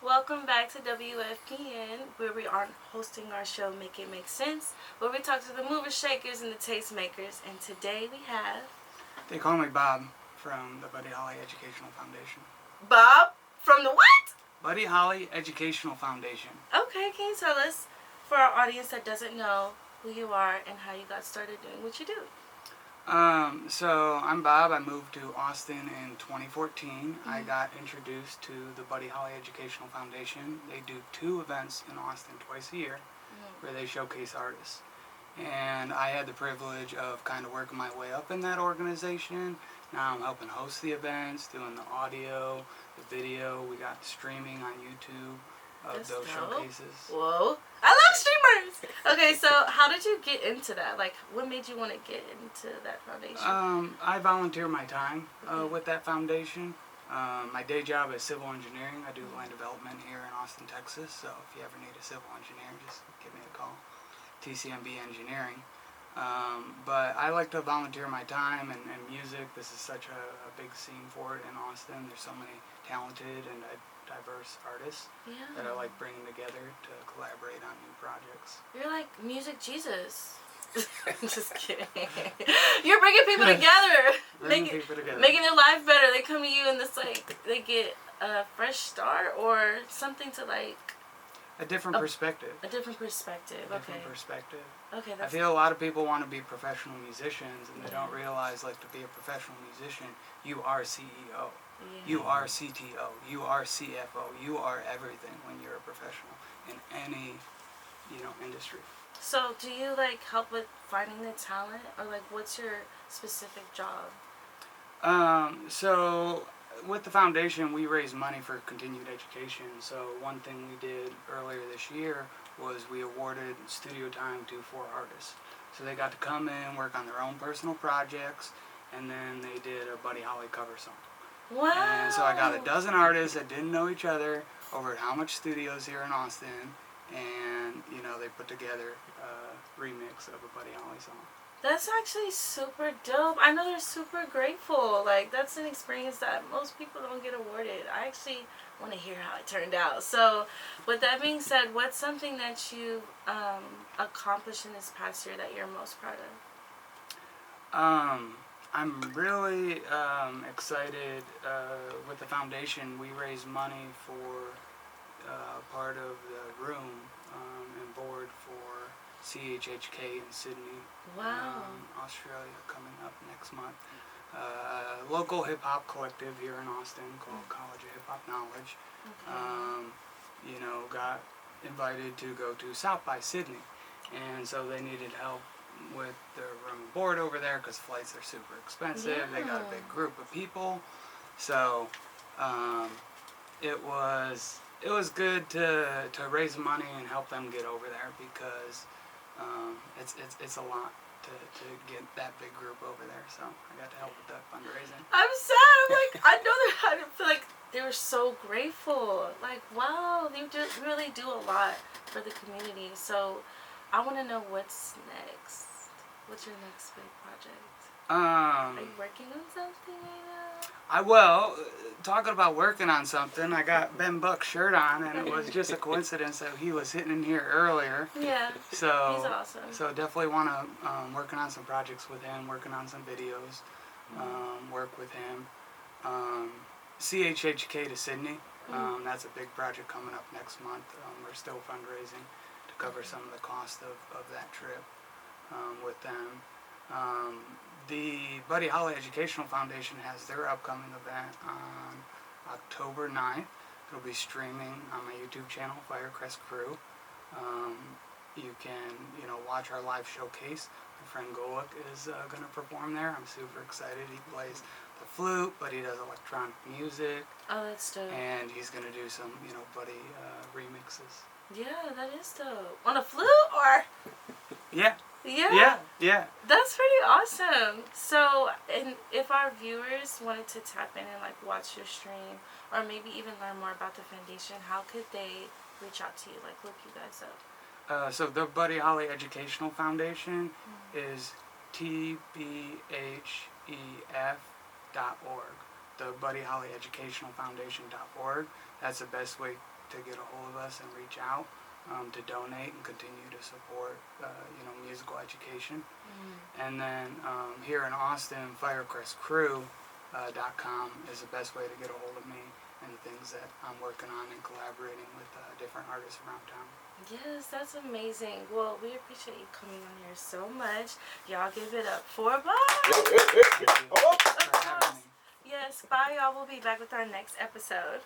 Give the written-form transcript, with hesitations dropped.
Welcome back to WFPN, where we are hosting our show Make It Make Sense, where we talk to the movers, shakers, and the tastemakers. And today we have They call me Bob from the Buddy Holly Educational Foundation. Bob from the what? Buddy Holly Educational Foundation. Okay, can you tell us, for our audience that doesn't know who you are and how you got started doing what you do? So I'm Bob. I moved to Austin in 2014. I got introduced to the Buddy Holly Educational Foundation. They do 2 events in Austin twice a year where they showcase artists. And I had the privilege of kind of working my way up in that organization. Now I'm helping host the events, doing the audio, the video. We got streaming on YouTube of That's those dope. showcases. Whoa. I love streamers! Okay, so how did you get into that? Like, what made you want to get into that foundation? I volunteer my time with that foundation. My day job is civil engineering. I do land development here in Austin, Texas. So if you ever need a civil engineer, just give me a call. TCMB Engineering. But I like to volunteer my time and music. This is such a big scene for it in Austin. There's so many talented and diverse artists that I like bringing together to collaborate on new projects. You're like music Jesus. I'm just kidding. You're bringing people together. Making their life better. They come to you and it's like they get a fresh start or something to like... A different perspective. A different perspective. Okay, I feel a lot of people want to be professional musicians and they don't realize, like, to be a professional musician, you are CEO. You are CTO. You are CFO. You are everything when you're a professional in any, industry. So, do you like help with finding the talent, or like, what's your specific job? So with the foundation, we raise money for continued education. So one thing we did earlier this year was we awarded studio time to 4 artists. So they got to come in, work on their own personal projects, and then they did a Buddy Holly cover song. Wow. And so I got a dozen artists that didn't know each other over at How Much Studios here in Austin, and they put together a remix of a Buddy Holly song. That's actually super dope. I know they're super grateful. Like, that's an experience that most people don't get awarded. I actually want to hear how it turned out. So, with that being said, what's something that you accomplished in this past year that you're most proud of? I'm really excited with the foundation. We raise money for part of the room and board for CHHK in Sydney, Australia, coming up next month. Local hip-hop collective here in Austin called College of Hip-Hop Knowledge. Got invited to go to South by Sydney, and so they needed help with the room and board over there because flights are super expensive. They got a big group of people, so it was good to raise money and help them get over there because it's a lot to get that big group over there. So I got to help with that fundraising. I'm sad. I'm like, I know I feel like they were so grateful. Like, wow, they just really do a lot for the community. So I want to know what's next. What's your next big project? Are you working on something right now? Talking about working on something, I got Ben Buck's shirt on, and it was just a coincidence that he was sitting in here earlier. Yeah, so he's awesome. So definitely want to working on some projects with him, working on some videos, work with him. CHHK to Sydney, that's a big project coming up next month. We're still fundraising to cover some of the cost of that trip with them. The Buddy Holly Educational Foundation has their upcoming event on October 9th. It'll be streaming on my YouTube channel, Firecrest Crew. You can, watch our live showcase. My friend Golik is going to perform there. I'm super excited. He plays the flute, but he does electronic music. Oh, that's dope. And he's going to do some, Buddy remixes. Yeah, that is dope. On a flute or? Yeah. Yeah. That's pretty awesome. So, and if our viewers wanted to tap in and like watch your stream, or maybe even learn more about the foundation, how could they reach out to you, like look you guys up? So the Buddy Holly Educational Foundation is tbhef.org. The Buddy Holly Educational Foundation.org. That's the best way to get a hold of us and reach out to donate and continue to support, musical education. And then here in Austin, FirecrestCrew.com is the best way to get a hold of me and the things that I'm working on and collaborating with different artists around town. Yes, that's amazing. Well, we appreciate you coming on here so much. Y'all give it up for Bob. Thank you for having me. Yes, bye y'all. We'll be back with our next episode.